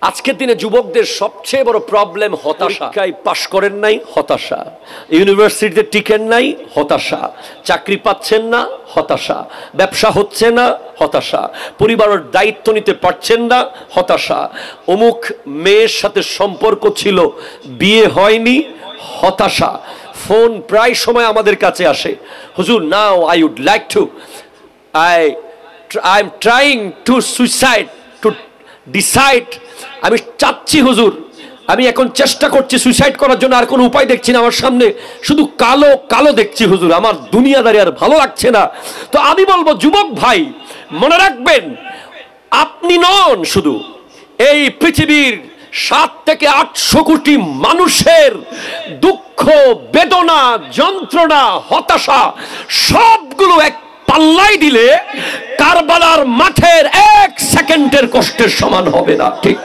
আজকের দিনে যুবকদের সবচেয়ে বড় প্রবলেম হতাশা। পাশ করেন নাই, হতাশা। ইউনিভার্সিটিতে টিকেন নাই, হতাশা। চাকরি পাচ্ছেন না, হতাশা। ব্যবসা হচ্ছে না, হতাশা। পরিবারের দায়িত্ব নিতে পারছেন না, হতাশা। অমুক মেয়ের সাথে সম্পর্ক ছিল, বিয়ে হয়নি, হতাশা। ফোন প্রায় সময় আমাদের কাছে আসে, হুজুর now I would like to I am trying to suicide to decide. আমি চাচ্ছি হুজুর, আমি এখন চেষ্টা করছি সুইসাইড করার জন্য, আর কোনো উপায় দেখছি না, আমার সামনে শুধু কালো কালো দেখছি হুজুর, আমার দুনিয়াদারি আর ভালো লাগছে না। তো আমি বলবো যুবক ভাই, মনে রাখবেন আপনি নন শুধু, এই পৃথিবীর 7 থেকে 800 কোটি মানুষের দুঃখ, বেদনা, যন্ত্রণা, হতাশা সবগুলো এক পাল্লাই দিলে কারবালার মাঠের 1 সেকেন্ডের কষ্টের সমান হবে না। ঠিক।